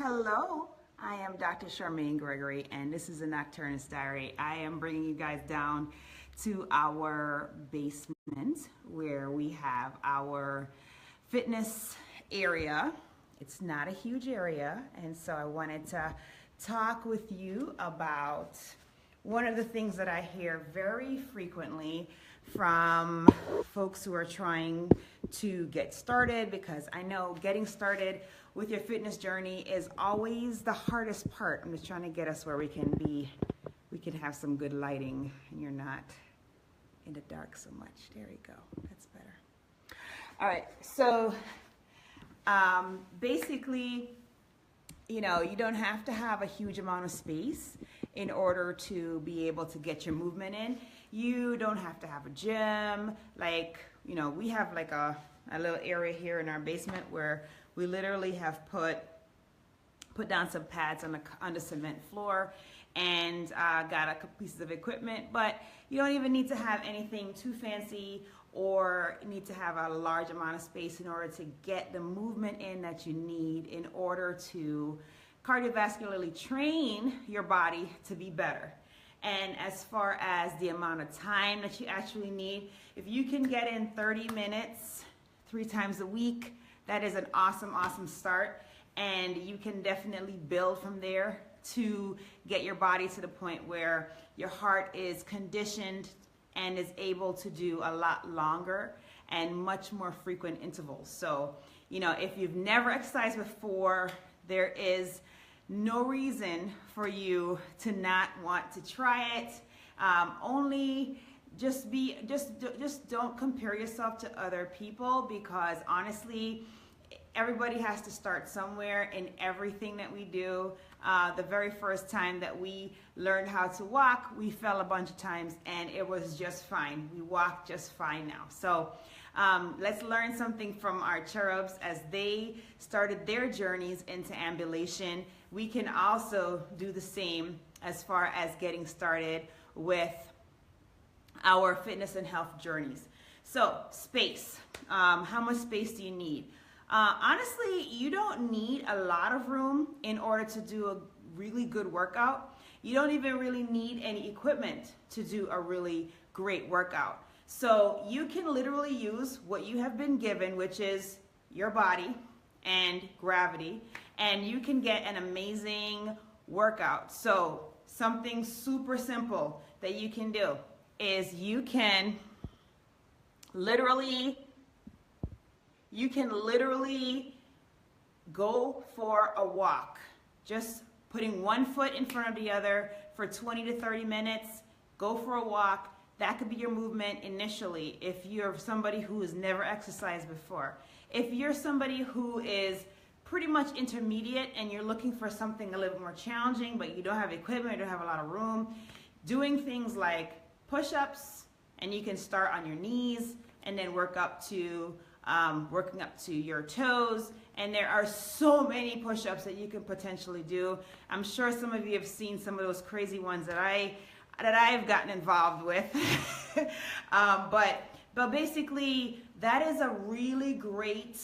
Hello, I am Dr. Charmaine Gregory, and this is a Nocturnist Diary. I am bringing you guys down to our basement where we have our fitness area. It's not a huge area, and so I wanted to talk with you about one of the things that I hear very frequently from folks who are trying to get started, because I know getting started with your fitness journey is always the hardest part. I'm just trying to get us where we can have some good lighting and you're not in the dark so much. There we go. That's better. All right. So basically, you don't have to have a huge amount of space in order to be able to get your movement in. You don't have to have a gym. We have like a little area here in our basement where we literally have put down some pads on the cement floor and got a couple pieces of equipment, but you don't even need to have anything too fancy or need to have a large amount of space in order to get the movement in that you need in order to cardiovascularly train your body to be better. And as far as the amount of time that you actually need, if you can get in 30 minutes 3 times a week, that is an awesome start, and you can definitely build from there to get your body to the point where your heart is conditioned and is able to do a lot longer and much more frequent intervals. So, if you've never exercised before, there is no reason for you to not want to try it. Just don't compare yourself to other people, because honestly, everybody has to start somewhere in everything that we do. The very first time that we learned how to walk, we fell a bunch of times and it was just fine. We walk just fine now. So let's learn something from our cherubs as they started their journeys into ambulation. We can also do the same as far as getting started with our fitness and health journeys. So space, how much space do you need? Honestly, you don't need a lot of room in order to do a really good workout. You don't even really need any equipment to do a really great workout. So you can literally use what you have been given, which is your body and gravity, and you can get an amazing workout. So something super simple that you can do is you can literally go for a walk, just putting one foot in front of the other for 20 to 30 minutes. Go for a walk. That could be your movement initially if you're somebody who has never exercised before. If you're somebody who is pretty much intermediate and you're looking for something a little more challenging, but you don't have equipment, you don't have a lot of room, doing things like push-ups, and you can start on your knees and then working up to your toes. And there are so many push-ups that you can potentially do. I'm sure some of you have seen some of those crazy ones that I've gotten involved with. But basically, that is a really great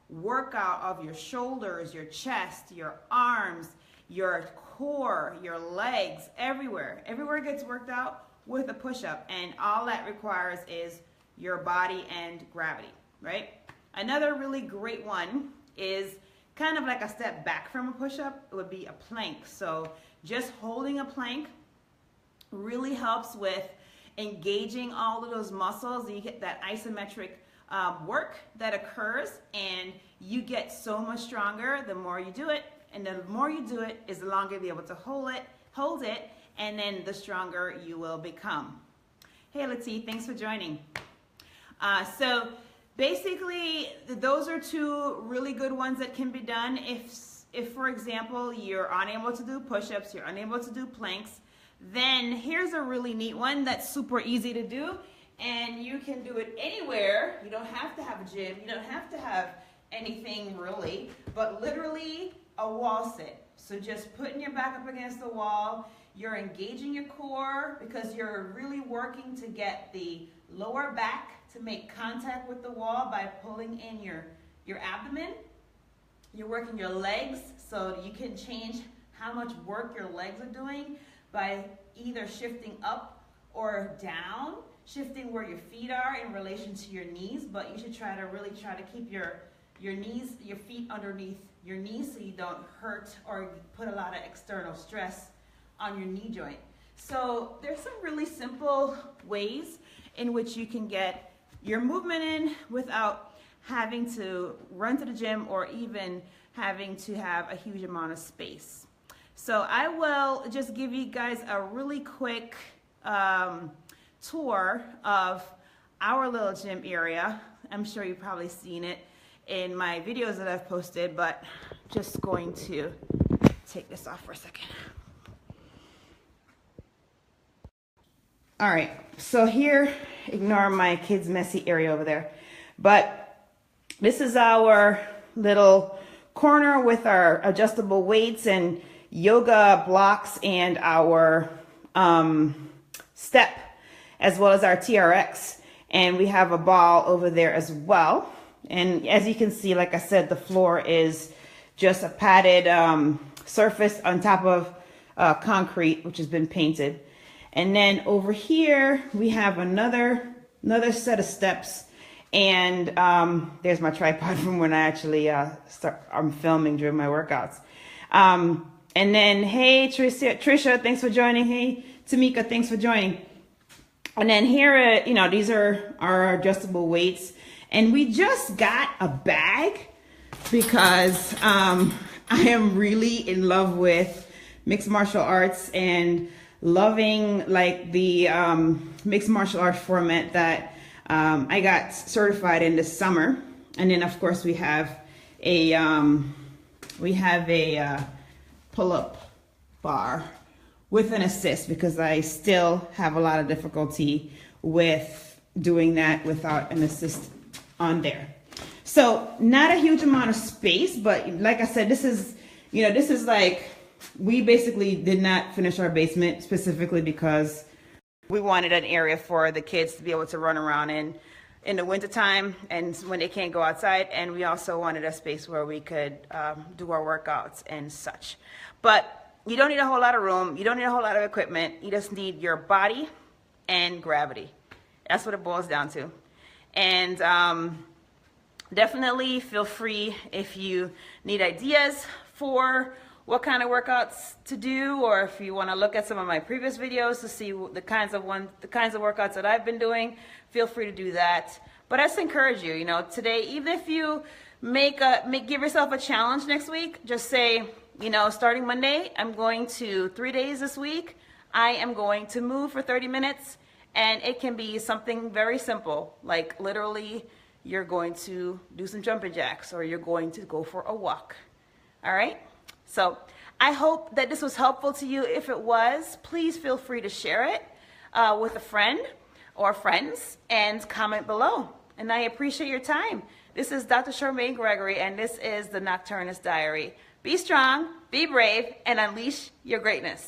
workout of your shoulders, your chest, your arms, your core, your legs, everywhere. Everywhere gets worked out with a push-up, and all that requires is your body and gravity, right? Another really great one is kind of like a step back from a push-up. It would be a plank. So just holding a plank really helps with engaging all of those muscles. You get that isometric work that occurs, and you get so much stronger the more you do it. And the more you do it is the longer you'll be able to hold it, and then the stronger you will become. Hey, Latif, thanks for joining. So basically, those are 2 really good ones that can be done. If for example, you're unable to do push-ups, you're unable to do planks, then here's a really neat one that's super easy to do, and you can do it anywhere. You don't have to have a gym, you don't have to have anything really, but literally a wall sit. So just putting your back up against the wall, you're engaging your core because you're really working to get the lower back to make contact with the wall by pulling in your abdomen. you're working your legs, so you can change how much work your legs are doing by either shifting up or down, shifting where your feet are in relation to your knees, but you should really try to keep your feet underneath your knees so you don't hurt or put a lot of external stress on your knee joint. So there's some really simple ways in which you can get your movement in without having to run to the gym or even having to have a huge amount of space. So I will just give you guys a really quick tour of our little gym area. I'm sure you've probably seen it in my videos that I've posted, but just going to take this off for a second. All right, so here, ignore my kids' messy area over there, but this is our little corner with our adjustable weights and yoga blocks and our step, as well as our TRX, and we have a ball over there as well. And as you can see, like I said, the floor is just a padded surface on top of concrete, which has been painted. And then over here, we have another set of steps. And there's my tripod from when I actually I'm filming during my workouts. And then, hey, Trisha, thanks for joining. Hey, Tamika, thanks for joining. And then here, these are our adjustable weights. And we just got a bag because I am really in love with mixed martial arts and loving like the mixed martial arts format that I got certified in this summer. And then of course we have a pull-up bar with an assist because I still have a lot of difficulty with doing that without an assist on there. So not a huge amount of space, but like I said, this is like, we basically did not finish our basement specifically because we wanted an area for the kids to be able to run around in the wintertime and when they can't go outside. And we also wanted a space where we could do our workouts and such. But you don't need a whole lot of room. You don't need a whole lot of equipment. You just need your body and gravity. That's what it boils down to. And definitely feel free if you need ideas for what kind of workouts to do, or if you want to look at some of my previous videos to see the kinds of workouts that I've been doing, feel free to do that. But I just encourage you, today, even if you give yourself a challenge next week, just say, starting Monday, I'm going to 3 days this week. I am going to move for 30 minutes, and it can be something very simple, like literally you're going to do some jumping jacks or you're going to go for a walk. All right? So I hope that this was helpful to you. If it was, please feel free to share it with a friend or friends and comment below. And I appreciate your time. This is Dr. Charmaine Gregory, and this is the Nocturnist Diary. Be strong, be brave, and unleash your greatness.